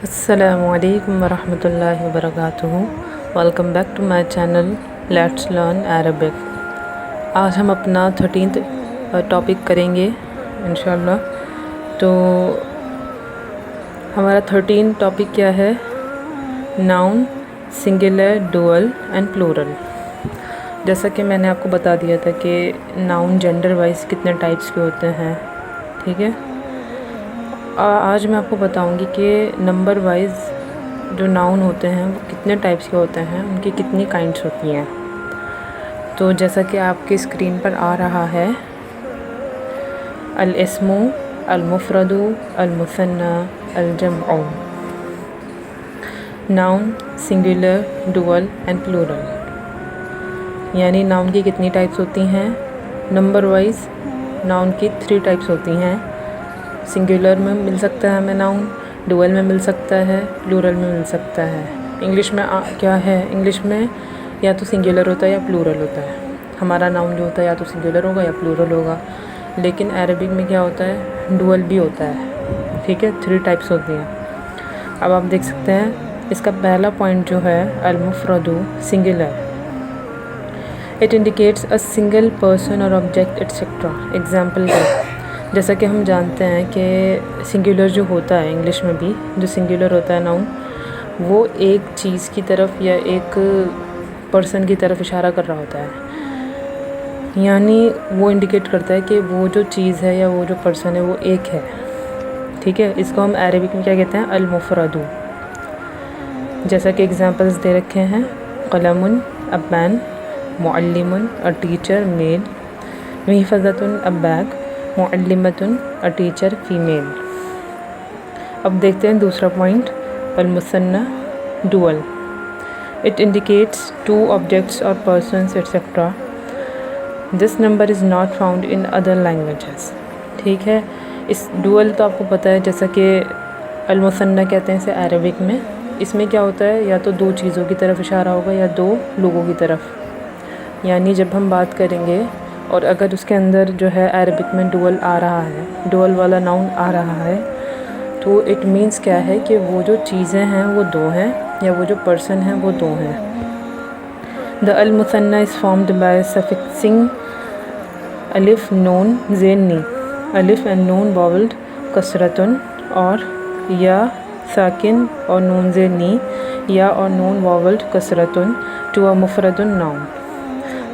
अस्सलामुअलैकुम वरहमतुल्लाहि वबरकातुहू। Welcome back to my channel let's learn Arabic. आज हम अपना 13th टॉपिक करेंगे इंशाल्लाह। तो हमारा 13 टॉपिक क्या है? Noun, singular, dual and plural. जैसा कि मैंने आपको बता दिया था कि नाउन जेंडर वाइज कितने टाइप्स के होते हैं, ठीक है। आज मैं आपको बताऊंगी कि नंबर वाइज जो नाउन होते हैं वो कितने टाइप्स के होते हैं, उनकी कितनी काइंड्स होती हैं। तो जैसा कि आपकी स्क्रीन पर आ रहा है, अल इस्मु, अल मुफरदु, अल मुसन्ना, अल जमउ। Noun, singular, dual and plural. यानी नाउन की कितनी टाइप्स होती हैं। नंबर वाइज नाउन की 3 टाइप्स होती हैं। सिंगुलर में मिल सकता है हमें नाउन, डुअल में मिल सकता है, प्लूरल में मिल सकता है। इंग्लिश में क्या है, इंग्लिश में या तो सिंगुलर होता है या प्लूरल होता है। हमारा नाउन जो होता है या तो सिंगुलर होगा या प्लूरल होगा। लेकिन अरबिक में क्या होता है, डुअल भी होता है, ठीक है। 3 टाइप्स होती हैं। अब आप देख सकते हैं इसका पहला पॉइंट जो है अल मुफरदु, singular. It indicates a single person और ऑब्जेक्ट एटसेट्रा। एग्जाम्पल जैसा कि हम जानते हैं कि सिंगुलर जो होता है, इंग्लिश में भी जो सिंगुलर होता है नाउन, वो एक चीज़ की तरफ या एक पर्सन की तरफ इशारा कर रहा होता है। यानी वो इंडिकेट करता है कि वो जो चीज़ है या वो जो पर्सन है वो एक है, ठीक है। इसको हम अरबिक में क्या कहते हैं, अल मुफरदु। जैसा कि एग्जांपल्स दे रखे हैं, कलमुन अ पेन, मुअल्लिमुन अ टीचर मेल, महफज़तुन अ बैग, मुअल्लिमतुन अ टीचर फीमेल। अब देखते हैं दूसरा पॉइंट, अल मुसन्ना, डुअल। इट इंडिकेट्स 2 ऑब्जेक्ट्स और persons etcetera. This number is not found in other languages, ठीक है। इस डुअल तो आपको पता है, जैसा कि अल मुसन्ना कहते हैं इसे अरबिक में। इसमें क्या होता है, या तो 2 चीज़ों की तरफ इशारा होगा या 2 लोगों की तरफ। यानी जब हम बात करेंगे और अगर उसके अंदर जो है अरबिक में डुअल आ रहा है, डुअल वाला नाउन आ रहा है, तो इट मीन्स क्या है कि वो जो चीज़ें हैं वो 2 हैं या वो जो पर्सन हैं वो 2 हैं। द अल मुसन्ना इज़ फॉर्म्ड बाय सफिक्सिंग अलिफ नून ज़ेन नी। अलिफ एंड नून वावल्ड कसरतुन, और या साकिन और नून ज़ेन नी, या और नून वावल्ड कसरतुन टू अ मुफरदुन noun.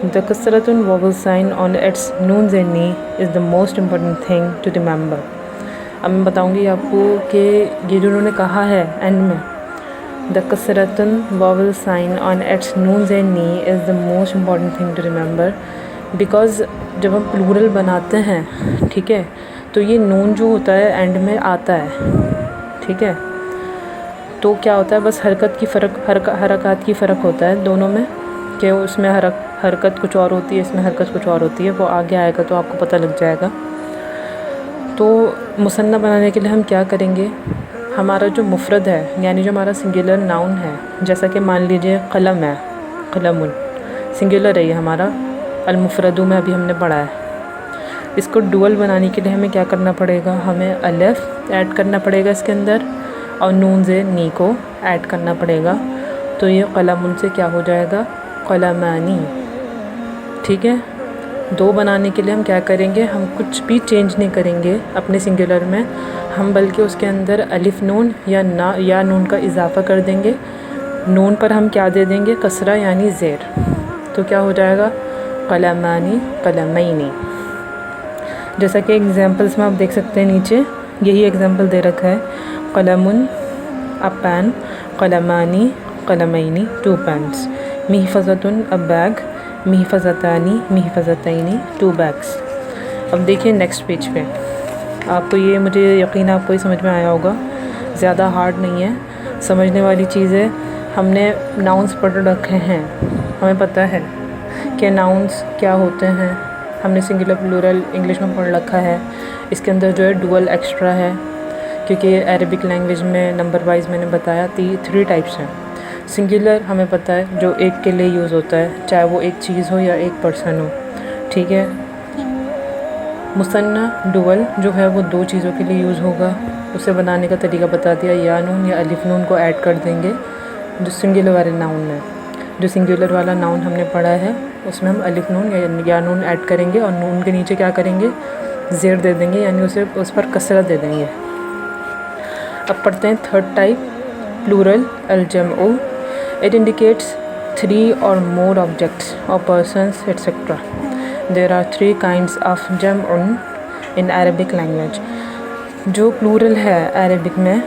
The kasratun vowel sign on its noon and ni is the most important thing to remember. अब मैं बताऊंगी आपको कि ये जो उन्होंने कहा है एंड में, the kasratun vowel sign on its noon and ni is the most important thing to remember, because जब हम प्लूरल बनाते हैं, ठीक है, तो ये नून जो होता है एंड में आता है, ठीक है। तो क्या होता है, बस हरकत की हरकत की फ़र्क होता है दोनों में, कि उसमें हरकत कुछ और होती है, इसमें हरकत कुछ और होती है। वो आगे आएगा तो आपको पता लग जाएगा। तो मुसन्ना बनाने के लिए हम क्या करेंगे, हमारा जो मुफरद है यानी जो हमारा सिंगुलर नाउन है, जैसा कि मान लीजिए कलम है, कलमुन सिंगुलर है ये हमारा, अल मुफरदु में अभी हमने पढ़ा है। इसको डुअल बनाने के लिए हमें क्या करना पड़ेगा, हमें अलिफ ऐड करना पड़ेगा इसके अंदर, और नून से नी को ऐड करना पड़ेगा। तो ये कलमुन से क्या हो जाएगा, कलमानी, ठीक है। 2 बनाने के लिए हम क्या करेंगे, हम कुछ भी चेंज नहीं करेंगे अपने सिंगुलर में, हम बल्कि उसके अंदर अलिफ नून या नून का इजाफ़ा कर देंगे। नून पर हम क्या दे देंगे, कसरा यानी ज़ेर। तो क्या हो जाएगा, कलमानी, कलमैनी। जैसा कि एग्जांपल्स में आप देख सकते हैं, नीचे यही एग्जांपल दे रखा है, कलमुन अ पेन, कलमानी, कलमैनी 2 पेन्स, महफज़तुन अ बैग, महफज़तानी, महफज़तैनी 2 बैग्स। अब देखिए नेक्स्ट पेज पे, आपको ये, मुझे यकीन आपको ये समझ में आया होगा, ज़्यादा हार्ड नहीं है, समझने वाली चीज़ है। हमने नाउन्स पढ़ रखे हैं, हमें पता है कि नाउन्स क्या होते हैं। हमने सिंगुलर प्लूरल इंग्लिश में पढ़ रखा है। इसके अंदर जो है डुअल एक्स्ट्रा है, क्योंकि अरबिक लैंग्वेज में नंबर वाइज मैंने बताया 3 टाइप्स हैं। सिंगुलर हमें पता है जो एक के लिए यूज़ होता है, चाहे वो एक चीज़ हो या एक पर्सन हो, ठीक है। मुसन्ना डुअल जो है वो 2 चीज़ों के लिए यूज़ होगा, उसे बनाने का तरीका बता दिया। या नून या अलिफ नून को ऐड कर देंगे जो सिंगुलर वाले नाउन में। जो सिंगुलर वाला नाउन हमने पढ़ा है उसमें हम अलिफ नून या नून ऐड करेंगे और नून के नीचे क्या करेंगे, ज़ेर दे देंगे, यानी उस पर कसरा दे देंगे। अब पढ़ते हैं थर्ड टाइप, प्लूरल अल-जम्उ। It indicates 3 or more objects or persons etc. There are 3 kinds of jam'un in Arabic language. जो प्लूरल है अरबिक में,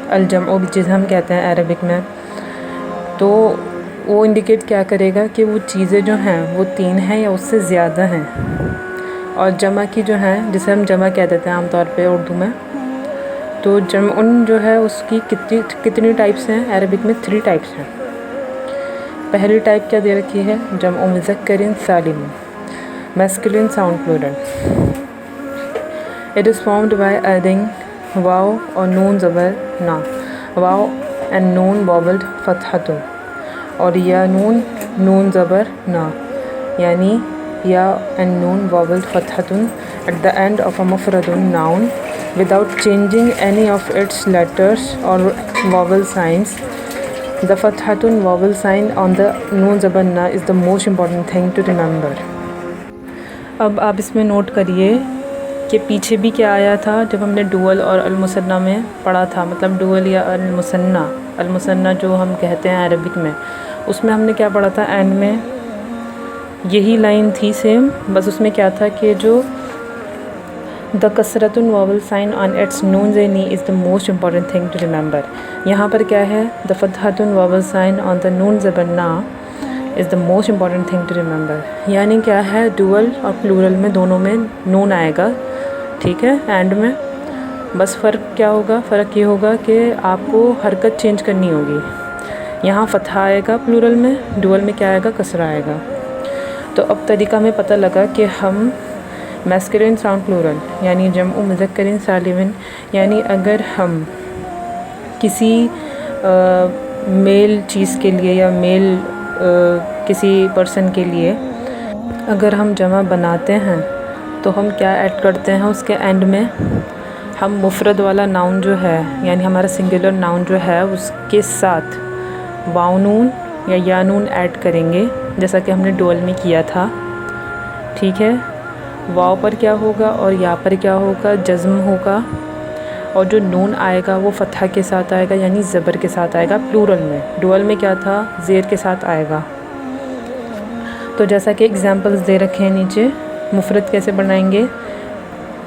अल-जम्उ जिसे हम कहते हैं अरबिक में, तो वो इंडिकेट क्या करेगा कि वो चीज़ें जो हैं वो 3 हैं या उससे ज़्यादा हैं। और जमा की जो है, जिसे हम जमा कह देते हैं आमतौर पे उर्दू में, तो जमउन जो है उसकी कितनी टाइप्स हैं अरबिक में? 3 टाइप्स हैं। पहली टाइप क्या दे रखी है? जमउ मुज़क्करिन सालिम, masculine sound plural. It is formed by adding वाव और नून ज़बर ना, वाव एंड नून वॉवल्ड फतहतुन, और या नून ज़बर ना, यानी या एंड नून वॉवल्ड फतहतुन at the end of a मुफरदुन noun without changing any of its letters or vowel signs. The fathatun vowel sign on the noon zabar na is the most important thing to remember. अब आप इसमें note करिए कि पीछे भी क्या आया था जब हमने डुअल और अल-मुसन्ना में पढ़ा था, मतलब डुअल या अल-मुसन्ना जो हम कहते हैं अरबिक में, उसमें हमने क्या पढ़ा था? एंड में यही लाइन थी सेम, बस उसमें क्या था कि जो द कसरतुन वॉवल साइन ऑन इट्स नून ज़ेनी is the most important thing to remember. यहाँ पर क्या है? द फतहतुन वॉवल साइन ऑन द नून ज़बर ना is the most important thing to remember. यानी क्या है, डुअल और प्लूरल में दोनों में नून आएगा, ठीक है, एंड में। बस फ़र्क क्या होगा? फ़र्क ये होगा कि आपको हरकत चेंज करनी होगी। यहाँ फतहा आएगा प्लूरल में, डुअल में क्या आएगा? कसरा आएगा। तो अब तरीका में पता लगा कि हम मैस्कुलिन साउंड प्लूरल यानी जमउ मुज़क्करिन सालिमिन, यानी अगर हम किसी मेल चीज़ के लिए या मेल किसी पर्सन के लिए अगर हम जमा बनाते हैं तो हम क्या ऐड करते हैं? उसके एंड में हम मुफरद वाला नाउन जो है, यानी हमारा सिंगुलर नाउन जो है, उसके साथ वाव नून या नून ऐड करेंगे, जैसा कि हमने डुअल में किया था, ठीक है। वाव पर क्या होगा और या पर क्या होगा? जज़्म होगा, और जो नून आएगा वो फतहा के साथ आएगा, यानी ज़बर के साथ आएगा प्लूरल में। डुअल में क्या था? ज़ेर के साथ आएगा। तो जैसा कि एग्जांपल्स दे रखे हैं नीचे, मुफरद कैसे बनाएंगे?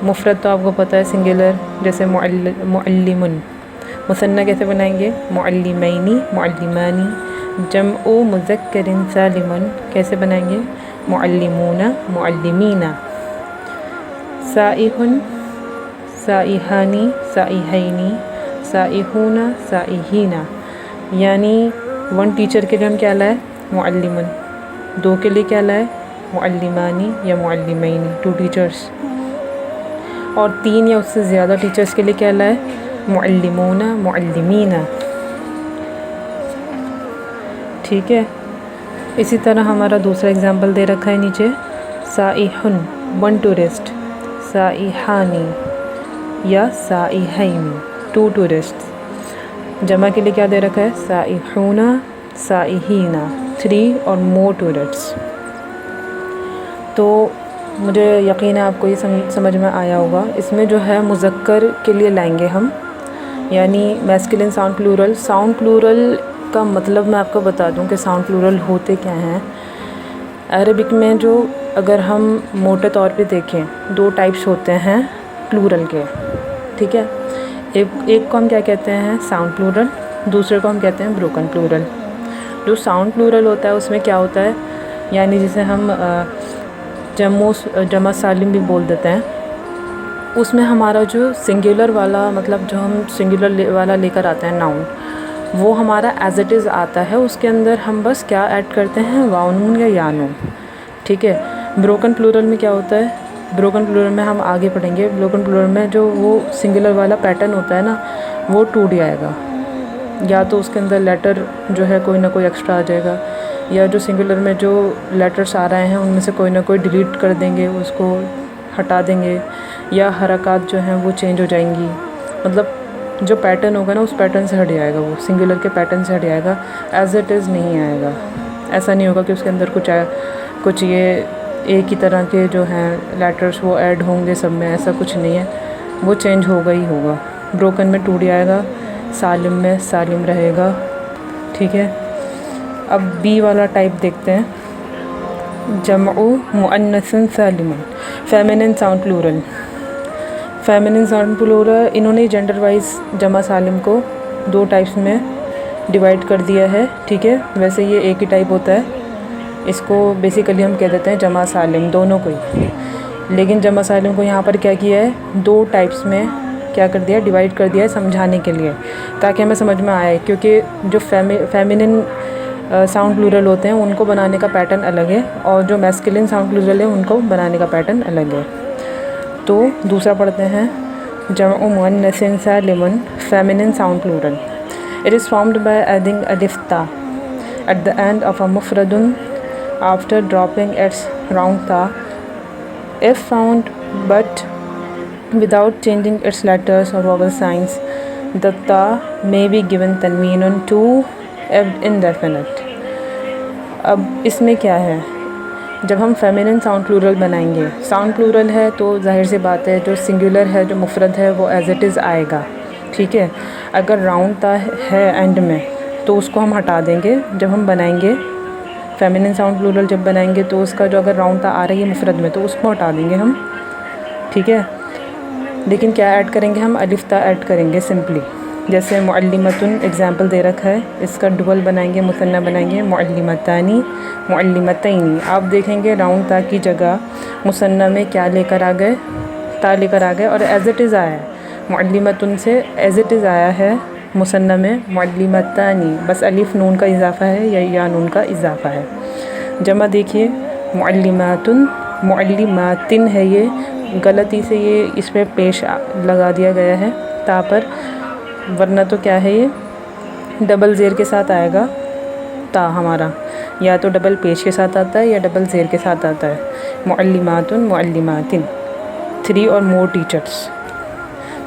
मुफरद तो आपको पता है सिंगुलर, जैसे मुअल्लिमुन। मुसन्ना कैसे बनाएंगे? मुअल्लिमैनी, मुअल्लिमानी। जमउ मुज़क्करिन सालिमुन कैसे बनाएंगे? मुअल्लिमूना, मुअल्लिमीना। साइहुन, साइहानी, साइहैनी, साइहूना, साइहीना। यानी 1 टीचर के लिए हम क्या लाए? मुअल्लिमुन। 2 के लिए क्या लाए? मुअल्लिमानी या मुअल्लिमैनी, 2 टीचर्स। और 3 या उससे ज़्यादा टीचर्स के लिए क्या लाए? मुअल्लिमूना, मुअल्लिमीना, ठीक है। इसी तरह हमारा दूसरा एग्जाम्पल दे रखा है नीचे, साइहुन 1 टूरिस्ट, साइहानी या साइहैनी 2 टूरिस्ट। जमा के लिए क्या दे रखा है? साइहूना, साइहीना 3 और मोर टूरिस्ट्स। तो मुझे यकीन है आपको ये समझ में आया होगा। इसमें जो है मुज़क्कर के लिए लाएंगे हम, यानी masculine sound plural. Sound plural का मतलब मैं आपको बता दूं कि साउंड प्लूरल होते क्या हैं। अरबिक में जो अगर हम मोटे तौर पे देखें, 2 टाइप्स होते हैं प्लूरल के, ठीक है। एक को हम क्या कहते हैं? Sound plural. दूसरे को हम कहते हैं ब्रोकन प्लूरल। जो साउंड प्लूरल होता है उसमें क्या होता है, यानी जिसे हम जमा सालिम भी बोल देते हैं, उसमें हमारा जो सिंगुलर वाला, मतलब जो हम सिंगुलर वाला लेकर आते हैं नाउन, वो हमारा एज इट इज़ आता है। उसके अंदर हम बस क्या ऐड करते हैं? वाव नून या नून, ठीक है। ब्रोकन प्लूरल में क्या होता है? ब्रोकन प्लूरल में हम आगे पढ़ेंगे। ब्रोकन प्लूरल में जो वो सिंगुलर वाला पैटर्न होता है ना, वो टूट जाएगा, या तो उसके अंदर लेटर जो है कोई ना कोई एक्स्ट्रा आ जाएगा, या जो सिंगुलर में जो लेटर्स आ रहे हैं उनमें से कोई ना कोई डिलीट कर देंगे, उसको हटा देंगे, या हरकत जो हैं वो चेंज हो जाएंगी, मतलब जो पैटर्न होगा ना उस पैटर्न से हट जाएगा, वो सिंगुलर के पैटर्न से हट जाएगा, एज इट इज़ नहीं आएगा। ऐसा नहीं होगा कि उसके अंदर कुछ ये एक ही तरह के जो हैं लेटर्स वो ऐड होंगे सब में, ऐसा कुछ नहीं है, वो चेंज होगा ही होगा। ब्रोकन में टूडी आएगा, सालिम में सालिम रहेगा, ठीक है। अब बी वाला टाइप देखते हैं, जमउ मुअन्नसन सालिमन, feminine sound plural. Feminine sound plural इन्होंने जेंडर वाइज जमा सालिम को 2 टाइप्स में डिवाइड कर दिया है, ठीक है। वैसे ये एक ही टाइप होता है, इसको बेसिकली हम कह देते हैं जमा सालिम दोनों को ही, लेकिन जमा सालिम को यहाँ पर क्या किया है 2 टाइप्स में क्या कर दिया, डिवाइड कर दिया है समझाने के लिए, ताकि हमें समझ में आए। क्योंकि जो फेमिनिन साउंड प्लूरल होते हैं उनको बनाने का पैटर्न अलग है, और जो मैस्कुलिन साउंड प्लूरल है उनको बनाने का पैटर्न अलग है। तो दूसरा पढ़ते हैं, जमउ मुअन्नसिन सालिमन feminine sound plural. It is formed by adding अलिफ ता at the end of a मुफरदुन आफ्टर ड्रॉपिंग इट्स राउंड ता if found but without changing its letters or vowel signs. The ta may be given tanweenun to indefinite. अब इसमें क्या है, जब हम फेमिनिन साउंड प्लूरल बनाएंगे, साउंड प्लूरल है तो जाहिर सी बात है जो सिंगुलर है जो मुफरद है वो एज इट इज़ आएगा, ठीक है। अगर राउंड ता है एंड में तो उसको हम हटा देंगे जब हम बनाएंगे फेमिनिन साउंड प्लूरल। जब बनाएंगे तो उसका जो अगर राउंड ता आ रही है मुफरद में तो उसको हटा देंगे हम, ठीक है। लेकिन क्या ऐड करेंगे हम, अलिफ ता ऐड करेंगे सिंपली। जैसे मुअल्लिमतुन एग्जाम्पल दे रखा है, इसका डुअल बनाएंगे, मुसन्ना बनाएंगे, मुअल्लिमतानी मुअल्लिमतैनी। आप देखेंगे राउंड ता की जगह मुसन्ना में क्या लेकर आ गए, ता लेकर आ गए, और एज इट इज़ आया है। मुअल्लिमतुन से एज इट इज़ आया है मुसन्ना में मुअल्लिमतानी, बस अलिफ नून का इजाफ़ा है या नून का इजाफ़ा है। जमा देखिए, मुअल्लिमातुन मुअल्लिमातिन है, ये गलती से ये इस पर पेश लगा दिया गया है ता पर, वरना तो क्या है ये डबल ज़ेर के साथ आएगा ता हमारा, या तो डबल पेश के साथ आता है या डबल ज़ेर के साथ आता है। मुअल्लिमातुन मुअल्लिमातिन, 3 और मोर टीचर्स।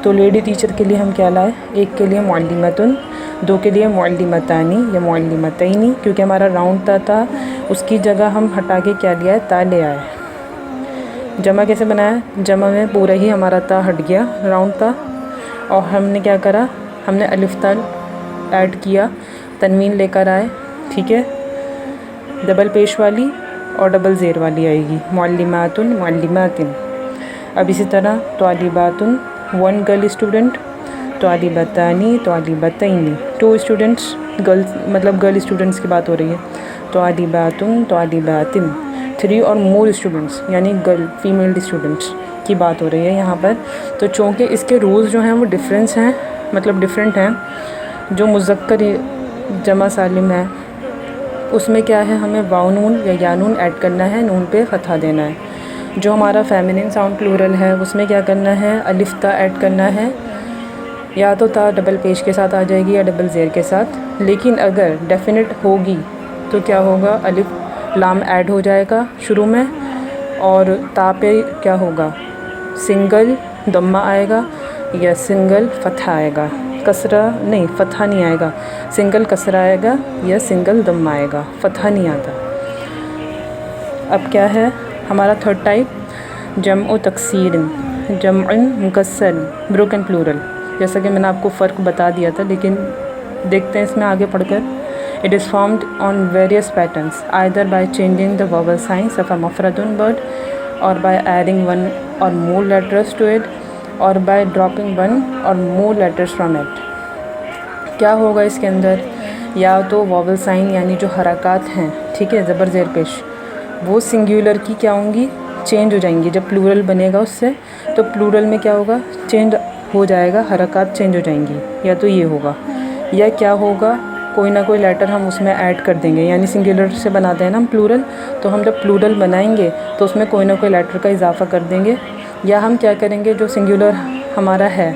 तो लेडी टीचर के लिए हम क्या लाए, एक के लिए मुअल्लिमतुन, 2 के लिए मुअल्लिमतानी या मुअल्लिमतैनी, क्योंकि हमारा राउंड ता था उसकी जगह हम हटा के क्या लिया है, ता ले आए। जमा कैसे बनाया, जमा में पूरा ही हमारा ता हट गया राउंड ता, और हमने क्या करा, हमने अलिफ ता ऐड किया, तनवीन लेकर आए, ठीक है। डबल पेश वाली और डबल ज़ेर वाली आएगी, मुअल्लिमातुन मुअल्लिमातिन। अब इसी तरह त्वालिबातुन 1 गर्ल स्टूडेंट, त्वालिबतानी त्वालिबतैनी 2 स्टूडेंट्स, गर्ल्स मतलब गर्ल स्टूडेंट्स की बात हो रही है, त्वालिबातुन त्वालिबातिन। 3 और मोर स्टूडेंट्स यानी गर्ल फीमेल स्टूडेंट्स की बात हो रही है यहाँ पर। तो चूँकि इसके रूल्स जो हैं वो डिफरेंट हैं, जो मुज़क्कर जमा सालिम है उसमें क्या है, हमें वाव नून या या नून ऐड करना है, नून पे फतहा देना है। जो हमारा फेमिनिन साउंड प्लूरल है उसमें क्या करना है, अलिफ ता ऐड करना है, या तो ता डबल पेश के साथ आ जाएगी या डबल ज़ेर के साथ। लेकिन अगर डेफिनेट होगी तो क्या होगा, अलिफ लाम ऐड हो जाएगा शुरू में, और ता पे क्या होगा, सिंगल दम्मा आएगा या सिंगल फतहा आएगा, कसरा नहीं, फतहा नहीं आएगा, सिंगल कसरा आएगा या सिंगल दम्मा आएगा, फतहा नहीं आता। अब क्या है हमारा थर्ड टाइप, जमउ तकसीरिन, जमउन मुकस्सर ब्रोकन प्लूरल। जैसा कि मैंने आपको फ़र्क बता दिया था, लेकिन देखते हैं इसमें आगे पढ़कर। It is formed on various patterns, either by changing the vowel signs of a mufradun word, or by adding 1 or more letters to it, or by dropping 1 or more letters from it. क्या होगा इसके अंदर, या तो vowel sign यानी जो हरकत हैं, ठीक है, ज़बर ज़ेर पेश, वो सिंगुलर की क्या होंगी, चेंज हो जाएंगी। जब प्लूरल बनेगा उससे तो प्लूरल में क्या होगा, चेंज हो जाएगा, हरकत चेंज हो जाएंगी। या तो ये होगा, या क्या होगा, कोई ना कोई लेटर हम उसमें ऐड कर देंगे, यानी सिंगुलर से बनाते हैं ना हम प्लूरल, तो हम जब प्लूरल बनाएंगे तो उसमें कोई ना कोई लेटर का इजाफ़ा कर देंगे। या हम क्या करेंगे, जो सिंगुलर हमारा है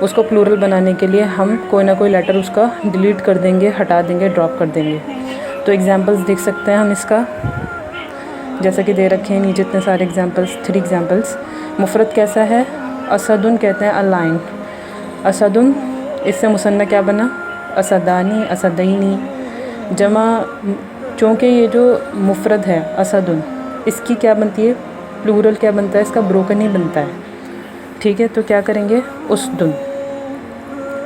उसको प्लूरल बनाने के लिए हम कोई ना कोई लेटर उसका डिलीट कर देंगे, हटा देंगे, ड्रॉप कर देंगे। तो एग्ज़ाम्पल्स देख सकते हैं हम इसका, जैसा कि दे रखे हैं नीचे इतने सारे एग्ज़ाम्पल्स, 3 एग्ज़ाम्पल्स। मुफरत कैसा है, असदुन कहते हैं अ लाइन, असदुन, इससे मुसन्ना क्या बना? असदानी, असदैनी। जमा, चूँकि ये जो मुफरद है असदुन, इसकी क्या बनती है? प्लूरल क्या बनता है? इसका ब्रोकन ही बनता है। ठीक है, तो क्या करेंगे? उसदुन।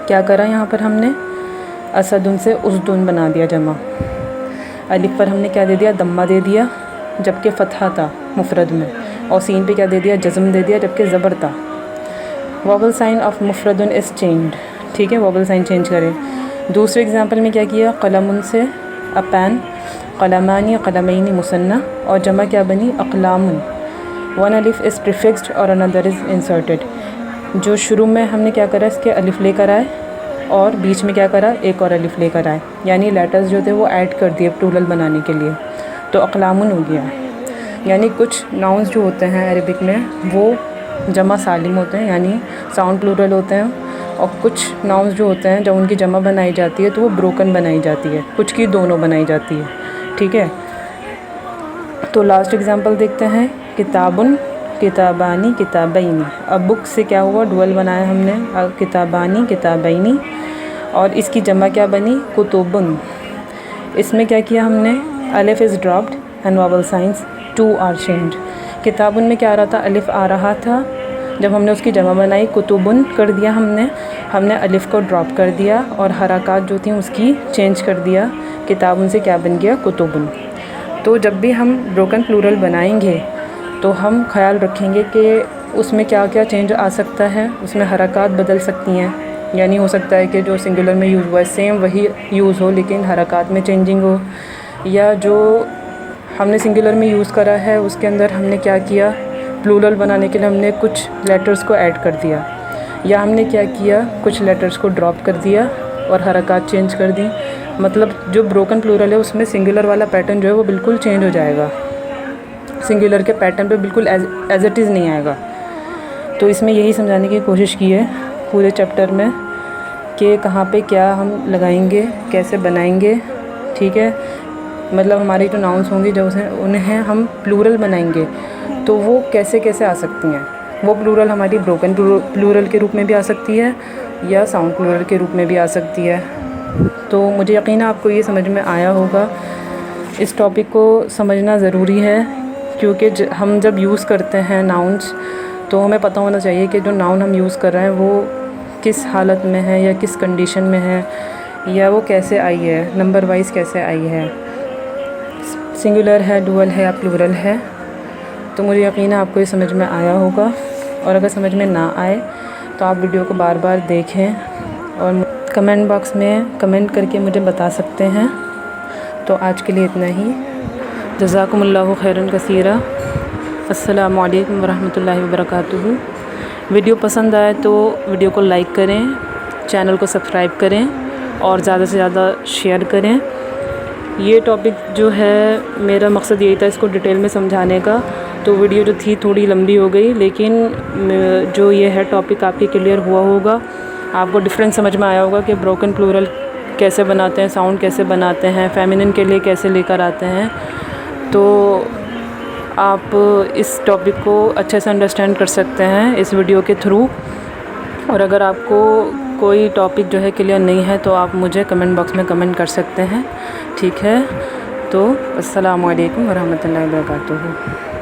क्या करा यहाँ पर हमने? असदुन से उसदुन बना दिया जमा। अलिफ पर हमने क्या दे दिया? दम्मा दे दिया, जबकि फ़तहा था मुफरद में, और सीन पे क्या दे दिया? जज़म दे दिया, जबकि ज़बर था। वॉवल साइन ऑफ मुफरदुन इज़ चेंज्ड। ठीक है, वॉवल साइन चेंज करें। दूसरे एग्जांपल में क्या किया? कलमुन से अ पेन, कलमानी, कलमैनी मुसन्ना, और जमा क्या बनी? अक़लामुन। वन अलिफ इज़ प्रीफिक्स्ड और अनदर इज़ इंसर्टेड। जो शुरू में हमने क्या करा? इसके अलिफ लेकर आए, और बीच में क्या करा? एक और अलिफ लेकर आए, यानी लेटर्स जो थे वो ऐड कर दिए प्लूरल बनाने के लिए, तो अक़लामुन हो गया। यानी कुछ नाउन्स जो होते हैं अरबिक में वो जमा सालिम होते हैं, यानी साउंड प्लूरल होते हैं, और कुछ नाउन्स जो होते हैं जब उनकी जमा बनाई जाती है तो वो ब्रोकन बनाई जाती है, कुछ की दोनों बनाई जाती है। ठीक है, तो लास्ट एग्जांपल देखते हैं। किताबुन, किताबानी, किताबैनी। अब बुक से क्या हुआ? डुअल बनाया हमने, किताबानी, किताबैनी, और इसकी जमा क्या बनी? कुतुबुन। इसमें क्या किया हमने? अलिफ is dropped and vowel signs too are changed. किताबुन में क्या आ रहा था? अलिफ आ रहा था, जब हमने उसकी जमा बनाई कुतुबुन कर दिया हमने अलिफ को ड्रॉप कर दिया, और हरकत जो थी उसकी चेंज कर दिया। किताबुन से क्या बन गया? कुतुबुन। तो जब भी हम ब्रोकन प्लूरल बनाएंगे तो हम ख्याल रखेंगे कि उसमें क्या क्या चेंज आ सकता है। उसमें हरकत बदल सकती हैं, यानी हो सकता है कि जो सिंगुलर में यूज़ हुआ है सेम वही यूज़ हो, लेकिन हरकत में चेंजिंग हो, या जो हमने सिंगुलर में यूज़ करा है उसके अंदर हमने क्या किया? प्लूरल बनाने के लिए हमने कुछ लेटर्स को ऐड कर दिया, या हमने क्या किया? कुछ लेटर्स को ड्रॉप कर दिया और हरकत चेंज कर दी। मतलब जो ब्रोकन प्लूरल है उसमें सिंगुलर वाला पैटर्न जो है वो बिल्कुल चेंज हो जाएगा, सिंगुलर के पैटर्न पे बिल्कुल एज इट इज़ नहीं आएगा। तो इसमें यही समझाने की कोशिश की है पूरे चैप्टर में कि कहाँ पे क्या हम लगाएंगे, कैसे बनाएंगे। ठीक है, मतलब हमारी जो नाउन्स होंगी जब उन्हें हम प्लूरल बनाएंगे तो वो कैसे कैसे आ सकती हैं। वो प्लूरल हमारी ब्रोकन प्लूरल के रूप में भी आ सकती है, या साउंड प्लूरल के रूप में भी आ सकती है। तो मुझे यकीन है आपको ये समझ में आया होगा। इस टॉपिक को समझना ज़रूरी है, क्योंकि हम जब यूज़ करते हैं नाउन्स तो हमें पता होना चाहिए कि जो नाउन हम यूज़ कर रहे हैं वो किस हालत में है, या किस कंडीशन में है, या वो कैसे आई है, नंबर वाइज कैसे आई है, सिंगुलर है, डुअल है, या प्लूरल है। तो मुझे यकीन है आपको ये समझ में आया होगा, और अगर समझ में ना आए तो आप वीडियो को बार बार देखें और कमेंट बॉक्स में कमेंट करके मुझे बता सकते हैं। तो आज के लिए इतना ही। जज़ाकुमुल्लाहु खैरन कसीरा। अस्सलामु अलैकुम वरहमतुल्लाहि वबरकातुहू। वीडियो पसंद आए तो वीडियो को लाइक करें, चैनल को सब्सक्राइब करें, और ज़्यादा से ज़्यादा शेयर करें। ये टॉपिक जो है मेरा मकसद यही था इसको डिटेल में समझाने का, तो वीडियो जो थी थोड़ी लंबी हो गई, लेकिन जो ये है टॉपिक आपके क्लियर हुआ होगा, आपको डिफरेंस समझ में आया होगा कि ब्रोकन प्लूरल कैसे बनाते हैं, साउंड कैसे बनाते हैं, फेमिनिन के लिए कैसे लेकर आते हैं। तो आप इस टॉपिक को अच्छे से अंडरस्टैंड कर सकते हैं इस वीडियो के थ्रू। और अगर आपको कोई टॉपिक जो है क्लियर नहीं है तो आप मुझे कमेंट बॉक्स में कमेंट कर सकते हैं। ठीक है, तो अस्सलामु अलैकुम वरहमतुल्लाहि वबरकातुहू।